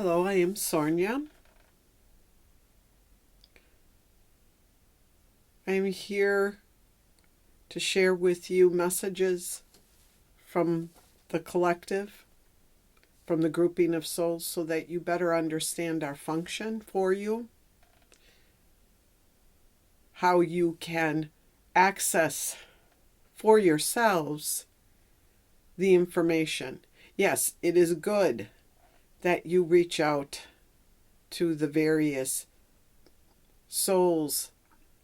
Hello, I am Sornia. I am here to share with you messages from the collective, from the grouping of souls, so that you better understand our function for you, how you can access for yourselves the information. Yes, it is good that you reach out to the various souls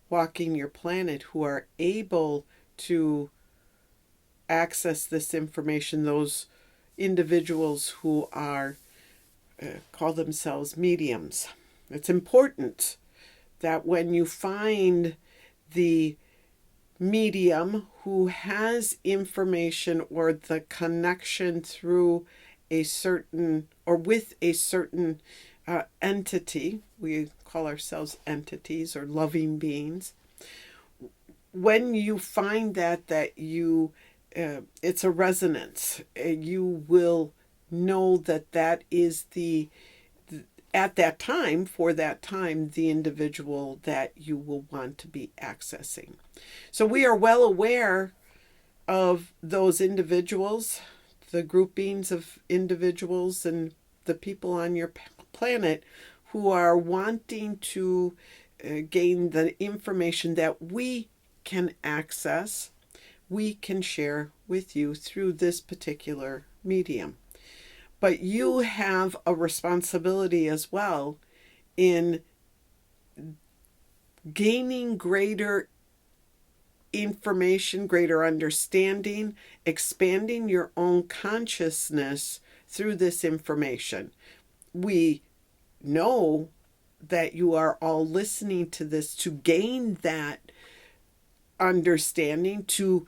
walking your planet who are able to access this information, those individuals who are call themselves mediums. It's important that when you find the medium who has information or the connection through a certain or with a certain entity, we call ourselves entities or loving beings. When you find that you it's a resonance, you will know that is at that time, for that time, the individual that you will want to be accessing. So we are well aware of those individuals, the groupings of individuals and the people on your planet who are wanting to gain the information that we can access, we can share with you through this particular medium. But you have a responsibility as well in gaining greater information, greater understanding, expanding your own consciousness through this information. We know that you are all listening to this to gain that understanding, to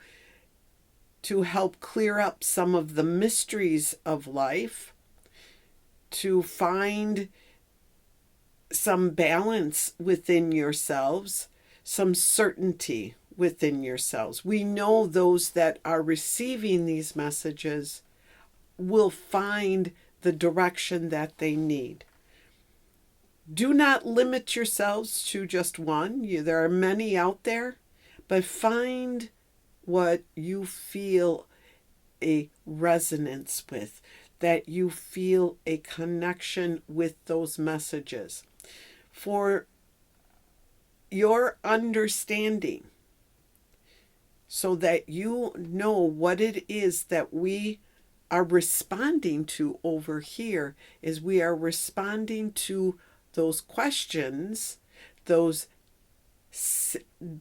help clear up some of the mysteries of life, to find some balance within yourselves, some certainty within yourselves. We know those that are receiving these messages will find the direction that they need. Do not limit yourselves to just one. There are many out there, but find what you feel a resonance with, that you feel a connection with those messages. For your understanding, so that you know what it is that we are responding to over here, is we are responding to those questions, those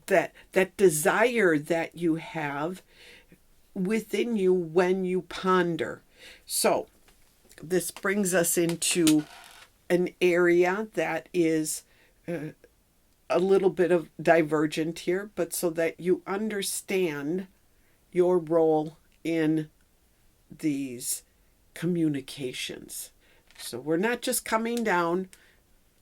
that desire that you have within you when you ponder. So this brings us into an area that is a little bit of divergent here, but so that you understand your role in these communications. So we're not just coming down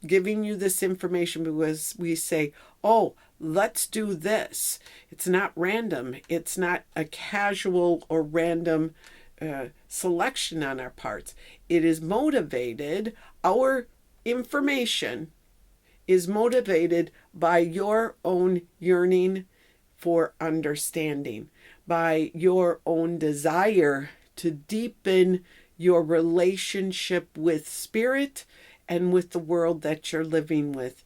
giving you this information because we say, oh, let's do this. It's not random. It's not a casual or random selection on our parts. It is motivated. Our information is motivated by your own yearning for understanding, by your own desire to deepen your relationship with spirit and with the world that you're living with.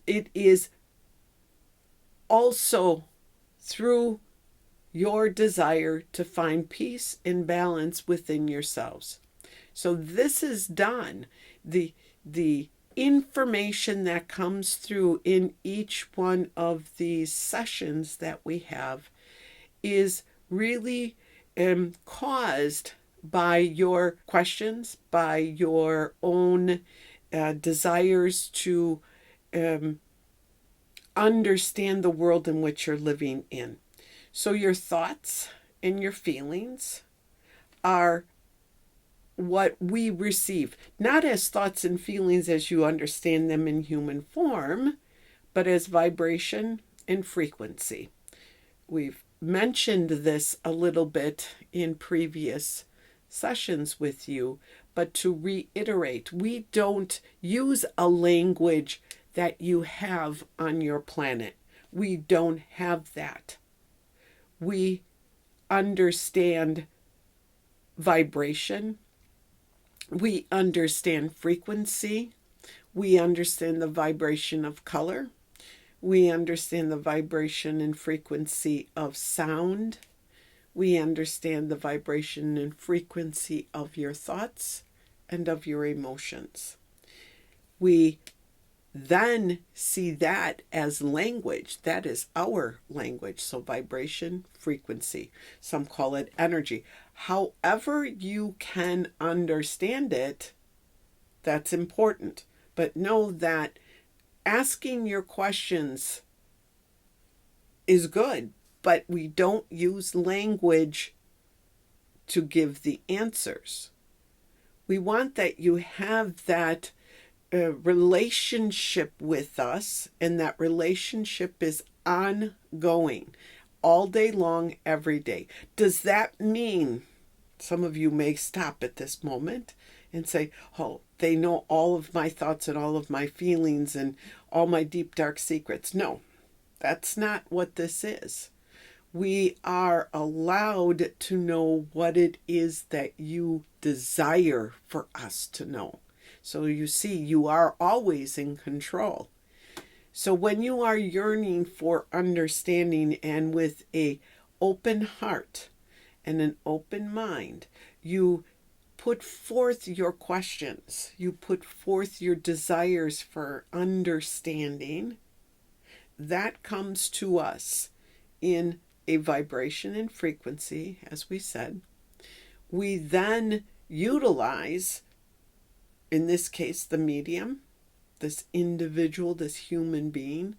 It is also through your desire to find peace and balance within yourselves. So this is done. The information that comes through in each one of these sessions that we have is really caused by your questions, by your own desires to understand the world in which you're living in. So your thoughts and your feelings are what we receive, not as thoughts and feelings as you understand them in human form, but as vibration and frequency. We've mentioned this a little bit in previous sessions with you, but to reiterate, we don't use a language that you have on your planet. We don't have that. We understand vibration. We understand frequency. We understand the vibration of color. We understand the vibration and frequency of sound. We understand the vibration and frequency of your thoughts and of your emotions. We then see that as language. That is our language. So vibration, frequency. Some call it energy. However you can understand it, that's important. But know that asking your questions is good, but we don't use language to give the answers. We want that you have that relationship with us, and that relationship is ongoing all day long, every day. Does that mean, some of you may stop at this moment and say, oh, they know all of my thoughts and all of my feelings and all my deep, dark secrets? No, that's not what this is. We are allowed to know what it is that you desire for us to know. So you see, you are always in control. So when you are yearning for understanding and with an open heart and an open mind, you put forth your questions. You put forth your desires for understanding. That comes to us in a vibration and frequency, as we said. We then utilize, in this case, the medium, this individual, this human being,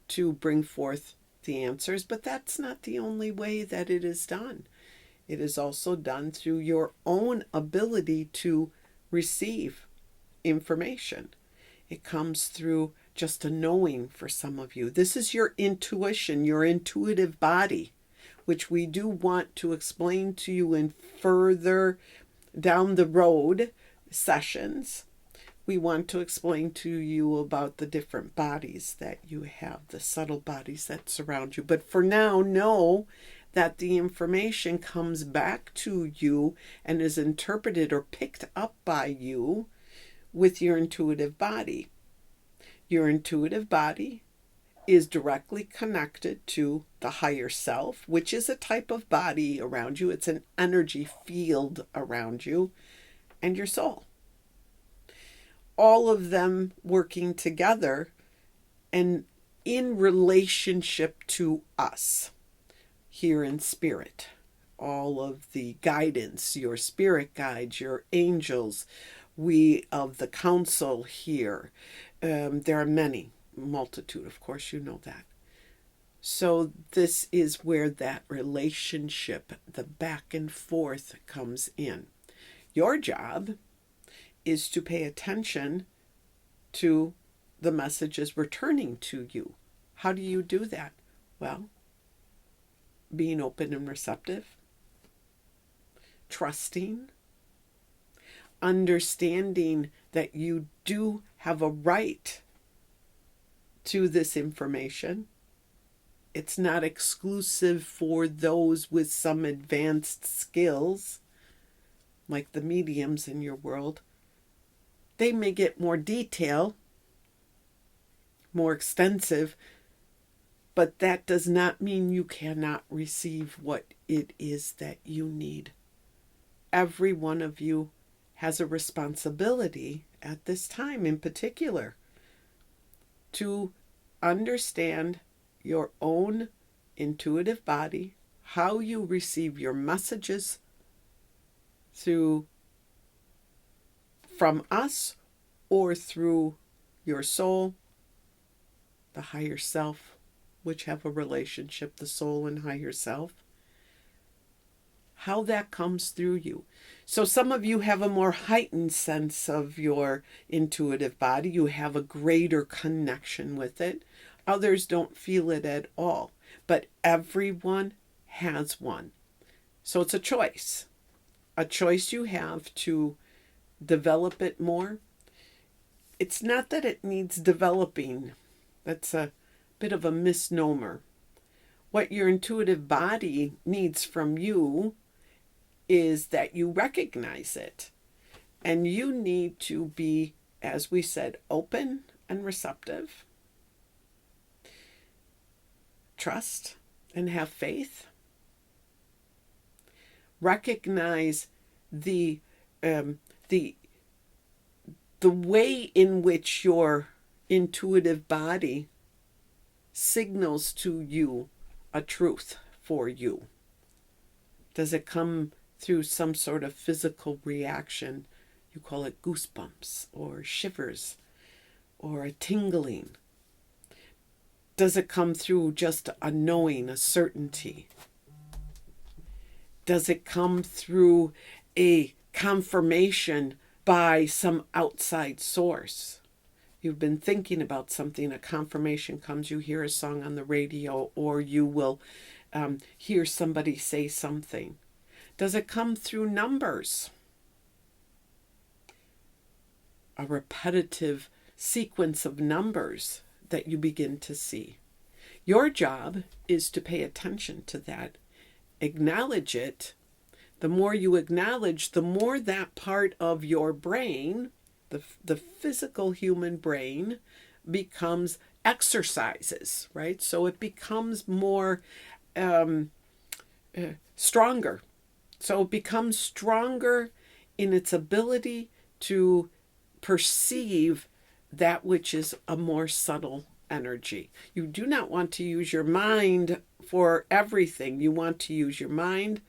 to bring forth the answers. But that's not the only way that it is done. It is also done through your own ability to receive information. It comes through just a knowing for some of you. This is your intuition, your intuitive body, which we do want to explain to you in further down the road sessions. We want to explain to you about the different bodies that you have, the subtle bodies that surround you. But for now, know that the information comes back to you and is interpreted or picked up by you with your intuitive body. Your intuitive body is directly connected to the higher self, which is a type of body around you. It's an energy field around you, and your soul. All of them working together and in relationship to us here in spirit. All of the guidance, your spirit guides, your angels, we of the council here. There are many, multitude, of course, you know that. So this is where that relationship, the back and forth, comes in. Your job is to pay attention to the messages returning to you. How do you do that? Well, being open and receptive, trusting, understanding that you do have a right to this information. It's not exclusive for those with some advanced skills, like the mediums in your world. They may get more detail, more extensive, but that does not mean you cannot receive what it is that you need. Every one of you has a responsibility at this time in particular to understand your own intuitive body, how you receive your messages from us or through your soul, the higher self, which have a relationship, the soul and higher self, how that comes through you. So some of you have a more heightened sense of your intuitive body. You have a greater connection with it. Others don't feel it at all. But everyone has one. So it's a choice. a choice you have to develop it more. It's not that it needs developing. That's a bit of a misnomer. What your intuitive body needs from you is that you recognize it. And you need to be, as we said, open and receptive. Trust and have faith. Recognize the way in which your intuitive body signals to you a truth for you. Does it come through some sort of physical reaction? You call it goosebumps or shivers or a tingling. Does it come through just a knowing, a certainty? Does it come through a confirmation by some outside source? You've been thinking about something, a confirmation comes, you hear a song on the radio, or you will hear somebody say something. Does it come through numbers? A repetitive sequence of numbers that you begin to see. Your job is to pay attention to that. Acknowledge it. The more you acknowledge, the more that part of your brain, the physical human brain, becomes exercises, right? So it becomes more stronger. So it becomes stronger in its ability to perceive that which is a more subtle energy. You do not want to use your mind for everything. You want to use your mind,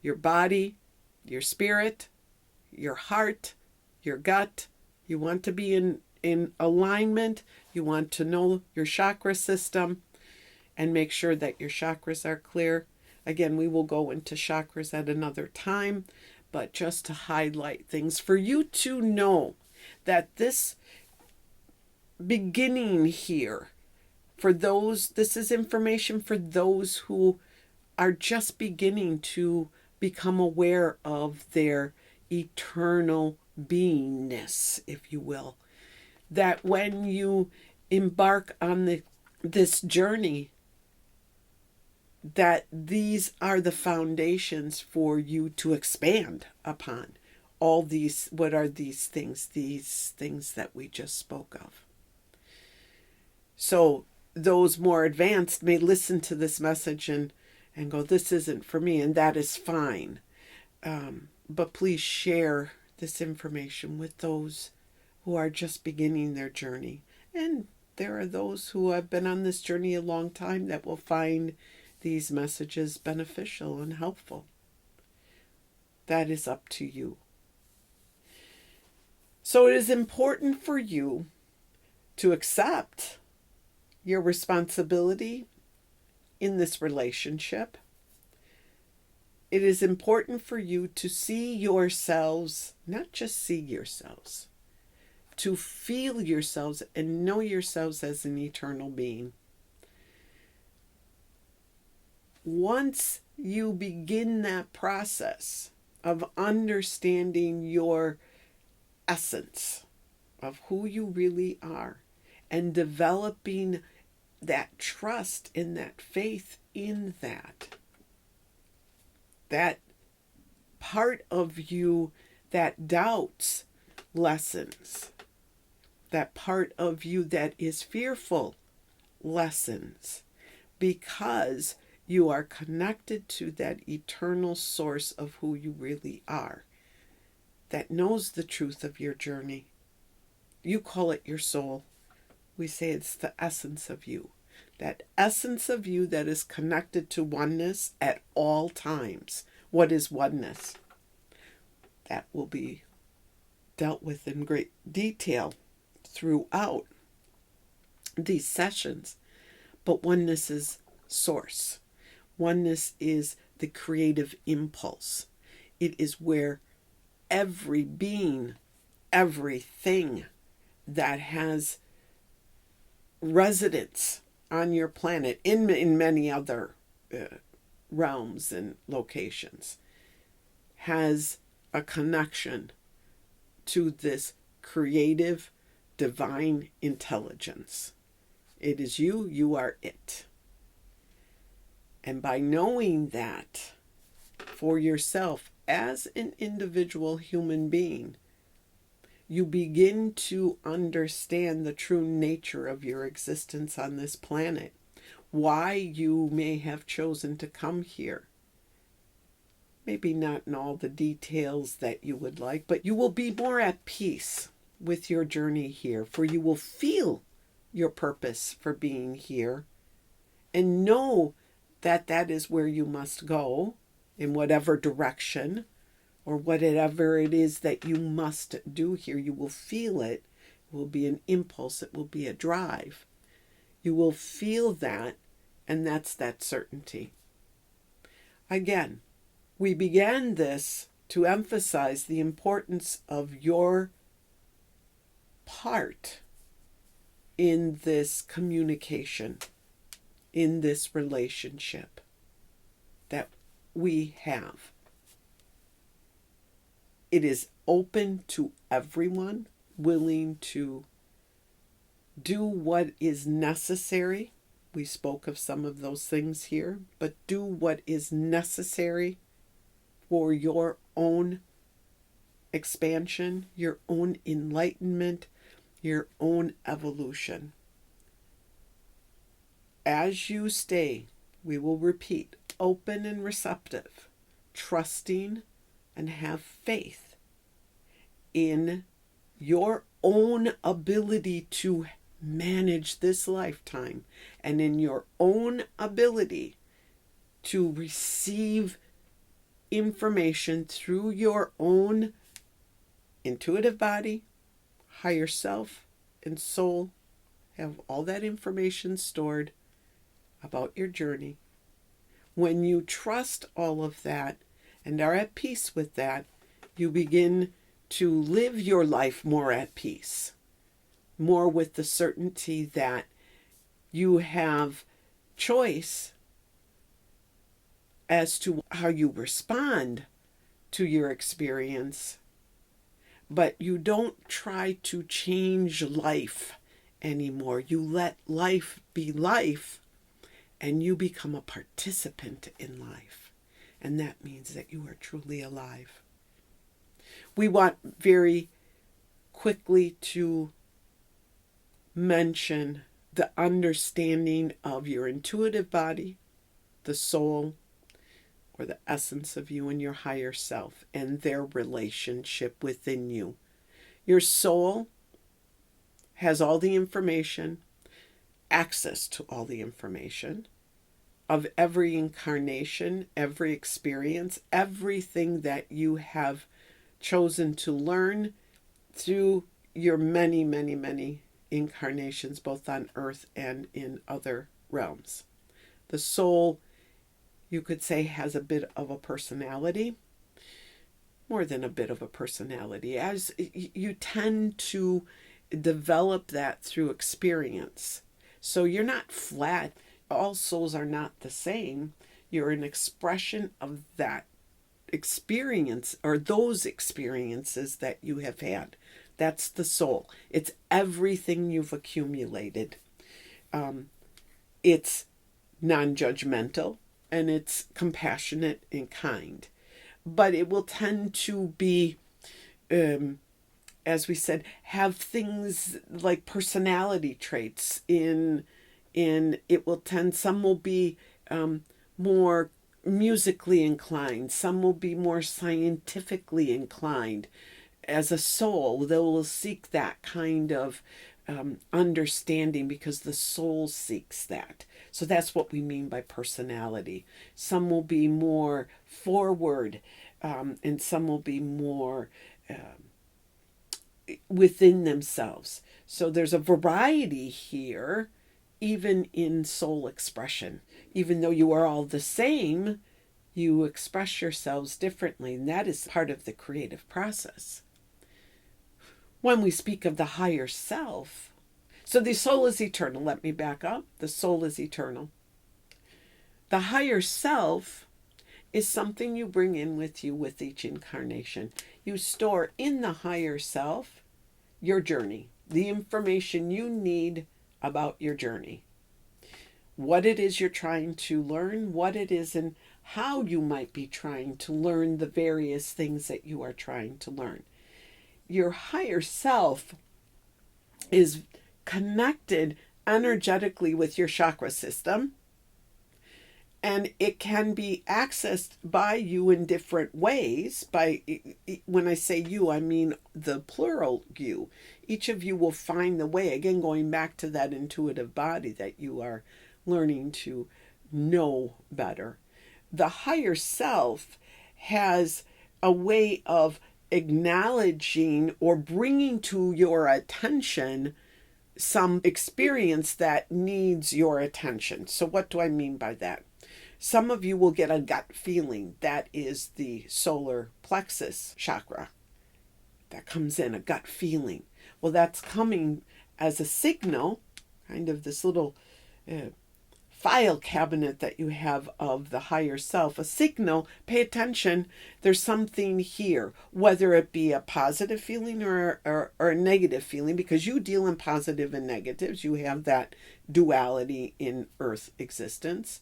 your body, your spirit, your heart, your gut. You want to be in alignment. You want to know your chakra system and make sure that your chakras are clear. Again, we will go into chakras at another time, but just to highlight things for you to know that this beginning here, for those, this is information for those who are just beginning to become aware of their eternal beingness, if you will. That when you embark on this journey, that these are the foundations for you to expand upon. All these, what are these things? These things that we just spoke of. So those more advanced may listen to this message and go, this isn't for me, and that is fine. But please share this information with those who are just beginning their journey. And there are those who have been on this journey a long time that will find these messages beneficial and helpful. That is up to you. So it is important for you to accept your responsibility in this relationship. It is important for you to see yourselves, not just see yourselves, to feel yourselves and know yourselves as an eternal being. Once you begin that process of understanding your essence of who you really are and developing that trust and that faith in that part of you that doubts lessens, that part of you that is fearful lessens, because you are connected to that eternal source of who you really are, that knows the truth of your journey. You call it your soul. We say it's the essence of you. That essence of you that is connected to oneness at all times. What is oneness? That will be dealt with in great detail throughout these sessions. But oneness is source. Oneness is the creative impulse. It is where every being, everything that has residence on your planet, in many other realms and locations, has a connection to this creative, divine intelligence. It is you, you are it. And by knowing that for yourself as an individual human being, you begin to understand the true nature of your existence on this planet, why you may have chosen to come here. Maybe not in all the details that you would like, but you will be more at peace with your journey here, for you will feel your purpose for being here and know that that is where you must go in whatever direction or whatever it is that you must do here. You will feel it. It will be an impulse. It will be a drive. You will feel that, and that's that certainty. Again, we began this to emphasize the importance of your part in this communication, in this relationship that we have. It is open to everyone willing to do what is necessary. We spoke of some of those things here, but do what is necessary for your own expansion, your own enlightenment, your own evolution. As you stay, we will repeat, open and receptive, trusting and have faith in your own ability to manage this lifetime and in your own ability to receive information through your own intuitive body, higher self, and soul. Have all that information stored about your journey. When you trust all of that and are at peace with that, you begin to live your life more at peace, more with the certainty that you have choice as to how you respond to your experience, but you don't try to change life anymore. You let life be life, and you become a participant in life. And that means that you are truly alive. We want very quickly to mention the understanding of your intuitive body, the soul, or the essence of you and your higher self and their relationship within you. Your soul has all the information, access to all the information of every incarnation, every experience, everything that you have chosen to learn through your many, many, many incarnations, both on earth and in other realms. The soul, you could say, has a bit of a personality, more than a bit of a personality, as you tend to develop that through experience. So you're not flat. All souls are not the same. You're an expression of that experience or those experiences that you have had. That's the soul. It's everything you've accumulated. It's non-judgmental and it's compassionate and kind. But it will tend to be, as we said, have things like personality traits in it will tend, some will be more musically inclined, some will be more scientifically inclined. As a soul, they will seek that kind of understanding because the soul seeks that. So that's what we mean by personality. Some will be more forward, and some will be more within themselves. So there's a variety here, even in soul expression. Even though you are all the same, you express yourselves differently, and that is part of the creative process. When we speak of the higher self, so the soul is eternal. Let me back up. The soul is eternal. The higher self is something you bring in with you with each incarnation. You store in the higher self your journey, the information you need about your journey, what it is you're trying to learn, what it is, and how you might be trying to learn the various things that you are trying to learn. Your higher self is connected energetically with your chakra system, and it can be accessed by you in different ways. When I say you, I mean the plural you. Each of you will find the way, again going back to that intuitive body that you are learning to know better. The higher self has a way of acknowledging or bringing to your attention some experience that needs your attention. So what do I mean by that? Some of you will get a gut feeling. That is the solar plexus chakra. That comes in, a gut feeling. Well, that's coming as a signal, kind of this little file cabinet that you have of the higher self, a signal. Pay attention, there's something here, whether it be a positive feeling or a negative feeling, because you deal in positive and negatives. You have that duality in earth existence.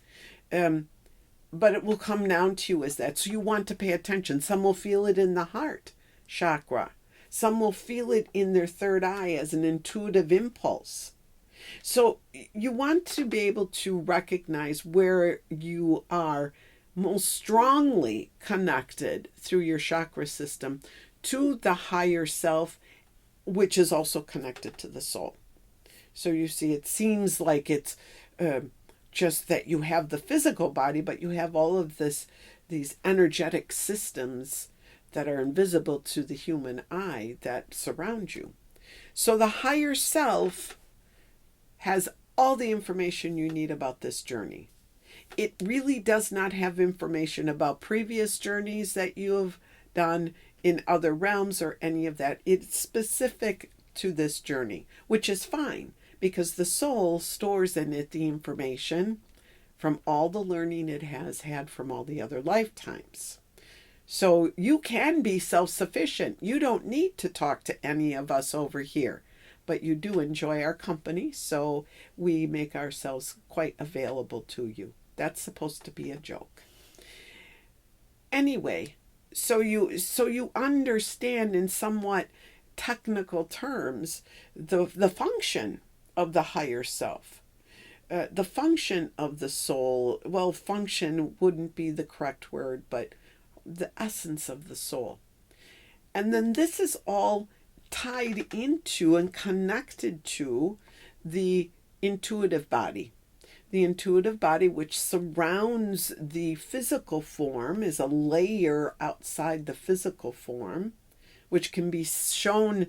But it will come down to you as that. So you want to pay attention. Some will feel it in the heart chakra. Some will feel it in their third eye as an intuitive impulse. So you want to be able to recognize where you are most strongly connected through your chakra system to the higher self, which is also connected to the soul. So you see, it seems like it's just that you have the physical body, but you have all of these energetic systems that are invisible to the human eye that surround you. So the higher self has all the information you need about this journey. It really does not have information about previous journeys that you have done in other realms or any of that. It's specific to this journey, which is fine, because the soul stores in it the information from all the learning it has had from all the other lifetimes. So you can be self-sufficient. You don't need to talk to any of us over here, but you do enjoy our company, so we make ourselves quite available to you. That's supposed to be a joke. Anyway, so you understand in somewhat technical terms the function of the higher self. The function of the soul, well, function wouldn't be the correct word, but the essence of the soul. And then this is all tied into and connected to the intuitive body. The intuitive body, which surrounds the physical form, is a layer outside the physical form, which can be shown.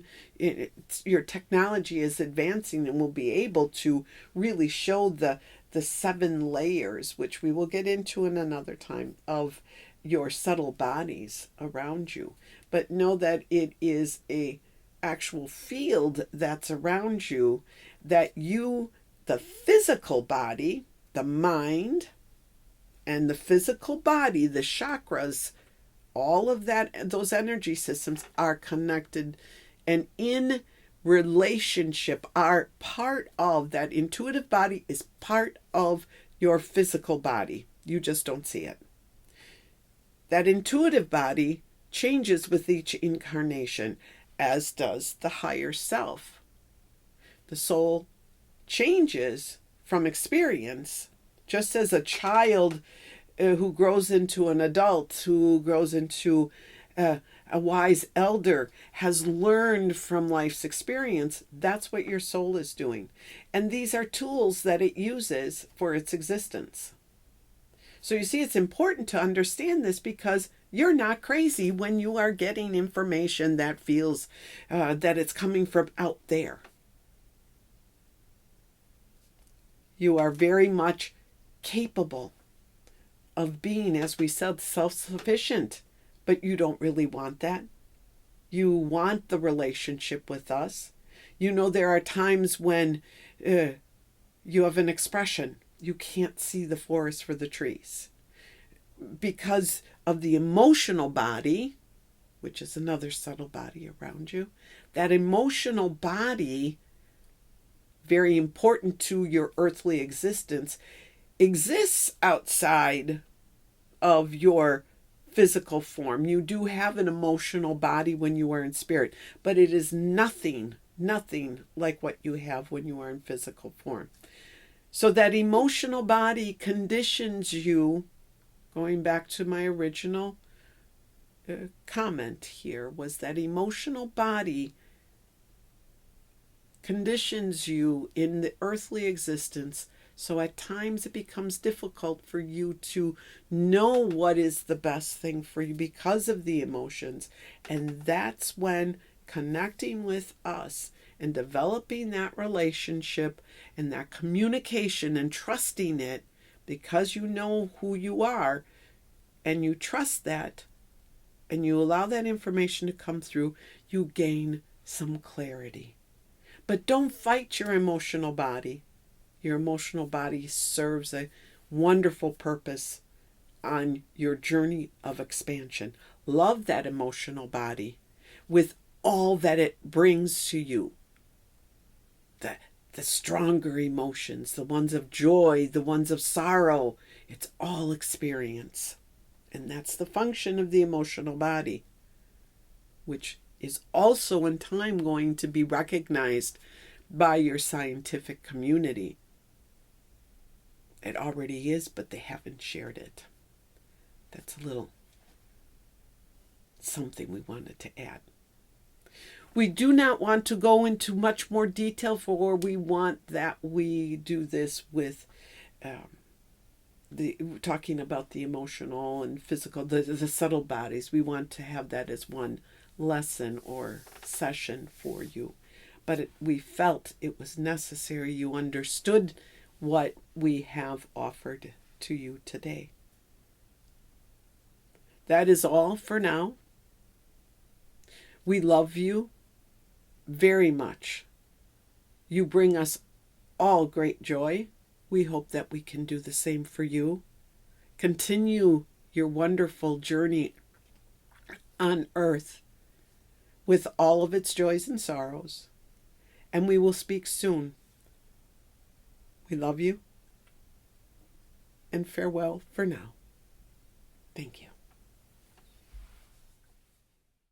Your technology is advancing and will be able to really show the 7 layers, which we will get into in another time, of your subtle bodies around you. But know that it is a actual field that's around you, that you, the physical body, the mind, and the physical body, the chakras, all of that, those energy systems are connected and in relationship, are part of that. Intuitive body is part of your physical body. You just don't see it. That intuitive body changes with each incarnation, as does the higher self. The soul changes from experience, just as a child who grows into an adult, who grows into a wise elder, has learned from life's experience. That's what your soul is doing. And these are tools that it uses for its existence. So you see, it's important to understand this, because you're not crazy when you are getting information that feels that it's coming from out there. You are very much capable of being, as we said, self-sufficient, but you don't really want that. You want the relationship with us. You know, there are times when you have an expression. You can't see the forest for the trees. because of the emotional body, which is another subtle body around you, that emotional body, very important to your earthly existence, exists outside of your physical form. You do have an emotional body when you are in spirit, but it is nothing like what you have when you are in physical form. So that emotional body conditions you, going back to my original comment here, was that emotional body conditions you in the earthly existence. So at times it becomes difficult for you to know what is the best thing for you because of the emotions. And that's when connecting with us and developing that relationship and that communication and trusting it, because you know who you are and you trust that and you allow that information to come through, you gain some clarity. But don't fight your emotional body. Your emotional body serves a wonderful purpose on your journey of expansion. Love that emotional body with all that it brings to you. The stronger emotions, the ones of joy, the ones of sorrow, it's all experience. And that's the function of the emotional body, which is also in time going to be recognized by your scientific community. It already is, but they haven't shared it. That's a little something we wanted to add. We do not want to go into much more detail, for we want that we do this with talking about the emotional and physical, the subtle bodies. We want to have that as one lesson or session for you. But we felt it was necessary you understood what we have offered to you today. That is all for now. We love you very much. You bring us all great joy. We hope that we can do the same for you. Continue your wonderful journey on earth with all of its joys and sorrows. And we will speak soon. We love you. And farewell for now. Thank you.